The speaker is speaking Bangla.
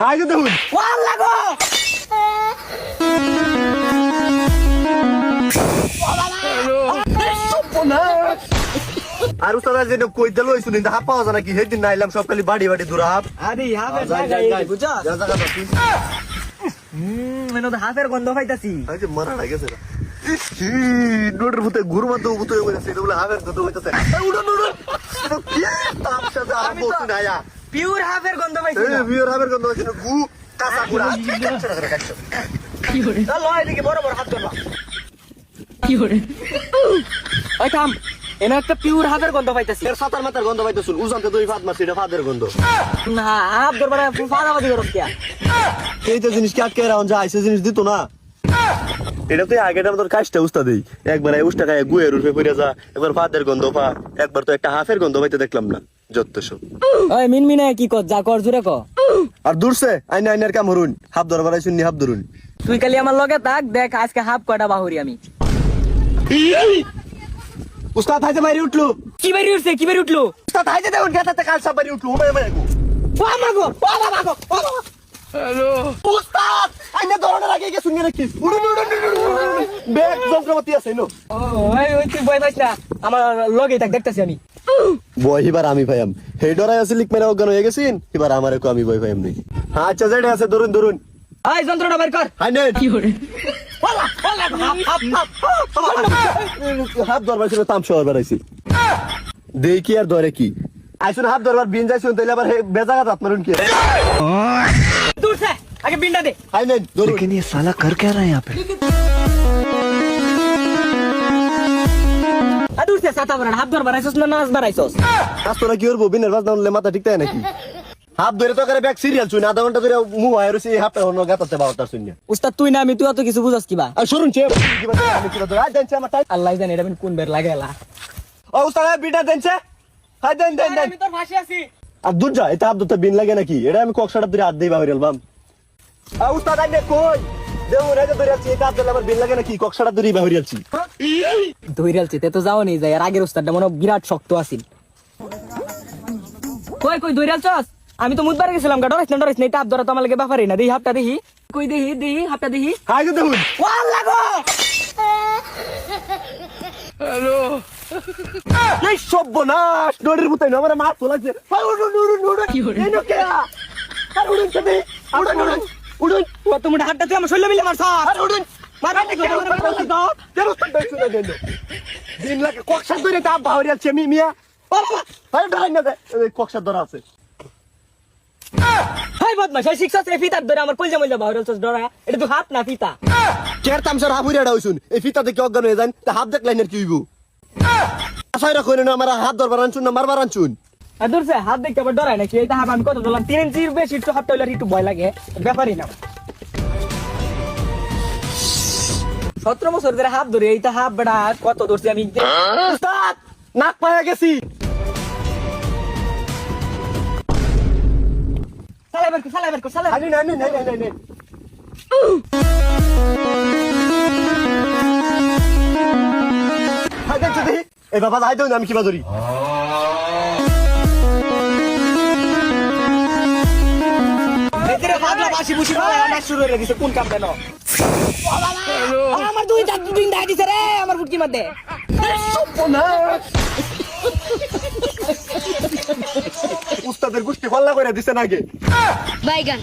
আগে দেখুন ওয়াল লাগো আর উস্তাদ যেন কই দিল হইছু নিন্দা হাপ পাওয়া যায় নাকি সেদিন নাইলাম সব খালি বাড়ি বাড়ি দূর হাপ আরে হাফের বুঝা মানে তো হাফের গন্ধ পাইতাছি আরে মারা লাগেছে না নোটের ভূতে ঘুরমা তো ভূতে হয়ে গেছে এটা বলে হাফের গন্ধ হইতাছে উড়ন উড়ন কি তাপ সাথে আর বলছ না আয়া পিওর হাফের গন্ধ পাইছি এই বিয়ের হাফের গন্ধ হইছে না গু কাঁচা গুড়া কি করে লয় এদিকে বড় বড় হাত ধরবা কি করে ওই থাম এনে একটা পিওর হাফের গন্ধ পাইতাছি এর সাতার মাথার গন্ধ পাইতে শুন উজানতে দুই ফাত মারছি এটা ফাদের গন্ধ না হাফ ধরবা ফাদাবাদি করব কি এইটা জিনিস কি আটকে রাউন যায় সে জিনিস দিত না এটা তো আগেটা তোর কাজটা উস্তাদ দেই একবার এই উস্তা গায়ে গুয়ের রূপে পড়ে যা একবার ফাদের গন্ধ পা একবার তো একটা হাফের গন্ধ পাইতে দেখলাম না যত সব ওই মিনমিনে কি কর যা কর জুরে ক আর দূরছে আইনা আইনার কাম হরুন হাফ ধরবার আইছুন হাফ ধরুন তুই খালি আমার লগে থাক দেখ আজকে হাফ কয়টা বাহুরি আমি উস্তাদ হাইতে মারি উঠলো কি বেরি উঠছে কি বেরি উঠলো উস্তাদ হাইতে দেখুন গেতাতে কাল সব মারি উঠলো ওমে মারি গো ও আমাগো ও বাবাগো ও বাবা হ্যালো উস্তাদ আইনা ধরনের আগে গেছুন নাকি উড়ুন উড়ুন উড়ুন ব্যাগ যন্ত্রপাতি আছে নো ওই তুই বই পাইছ না আমার লগে থাক দেখতাছি আমি বই এবার আমি ভাইয়াম হেই ডরাই আছে লিক মেরে অজ্ঞান হয়ে গেছিন এবার আমারে কো আমি বই ভাইয়াম নেই আচ্ছা যেটা আছে ধরুন ধরুন এই যন্ত্রটা বের কর হাই নেন কি করে ওলা ওলা হাত ধরবার ছিল তাম শহর বেড়াইছি দেখি আর ধরে কি আইসুন হাত ধরবার বিন যাইছুন তাইলে আবার বেজাগা হাত মারুন কি दूर से आगे बिंडा दे হাই নেন ধরুন लेकिन ये साला कर क्या रहा है यहाँ पे? दूर से साता बरा हाथ धर बराइसोस ना नाच बराइसोस আস্তরা কি করবো বিনের বাজ না মাথা ঠিক তাই নাকি হাত ধরে তো করে ব্যাগ সিরিয়াল শুনি আধা ঘন্টা ধরে মুহ হয় রইছে হাতে হনো গাতাতে বারোটার শুনি উস্তাদ তুই না আমি তুই অত কিছু বুঝাস কিবা আর শুনুন চে কি বাজে আমি কি ধরে আই দেনছে আমার টাইম আল্লাহ জানে এটা কোন বের লাগেলা ও উস্তাদ বিটা দেনছে হাই দেন দেন দেন আমি তোর ফাঁসি আছি আর দুধ যা এটা আব্দুল বিন লাগে নাকি এটা আমি কক্সাটা ধরে হাত দেই বাহির এলবাম আ উস্তাদ আইনে কই দেউ রেজে ধরে আছি এটা আব্দুল আমার বিন লাগে নাকি কক্সাটা ধরে বাহির আছি ধইরাল চিতে তো যাও নি যায় আর আগের উস্তাদটা মনে বিরাট শক্ত আছিল কই কই ধইরাল চস আমি তো মুদবার গেছিলাম গা ডরাইছ না এটা আব্দুরা তো আমার লাগে ব্যাপারই না দেই হাপটা দেখি কই দেহি হাপটা দেখি হাই গো দেখুন ওয়াল লাগো এই সর্বনাশ ডরের ভূতাই না আমার মাছ লাগছে হাই উড়ুন উড়ুন উড়ুন কি করে? এই নো কে আর উড়ুন চবে উড়ুন উড়ুন উড়ুন ও তুমি হাতটা তুই আমার শৈল মিলে মারছ আর উড়ুন মারা কে দাও কেন তো শুনে দেন দিন লাগে কক্সা ধরে তা বাহির আছি আমি মিয়া হাই ডরাই না কক্সা ধরা আছে হাই বদমাশ এই শিক্ষা সে ফিতার ধরে আমার কলজা মলজা বাহুরাল চস ডরা এটা তো হাত না ফিতা কের তামসার হাবুরিয়াটা হইছুন এই ফিতা দেখে অজ্ঞান হয়ে যান তা হাত দেখলেন আর কি হইব আশাই রাখুন না আমার হাত ধরবার আনছুন না মারবার আনছুন আর দূর সে হাত দেখতে আবার ডরায় নাকি এটা হাত আমি কত দিলাম 3 ইঞ্চির বেশি একটু হাতটা হইলে একটু ভয় লাগে ব্যাপারই না 17 বছর ধরে হাত ধরে এইটা হাত বেড়া কত ধরছি আমি উস্তাদ নাক পায়া গেছি সালাই বের কর আনি না আনি নাই নাই নাই হাই দেখছি দেখি এই বাবা হাই দেন আমি কিবা ধরি এদের ভাগলা বাসি বুসি ভালো না শুরু হয়ে গেছে কোন কাম দেন আমার দুই চার দিন দাই দিছে রে আমার ফুটকি মধ্যে উস্তাদের গোষ্ঠী হল্লা করে দিছেন আগে বাইগান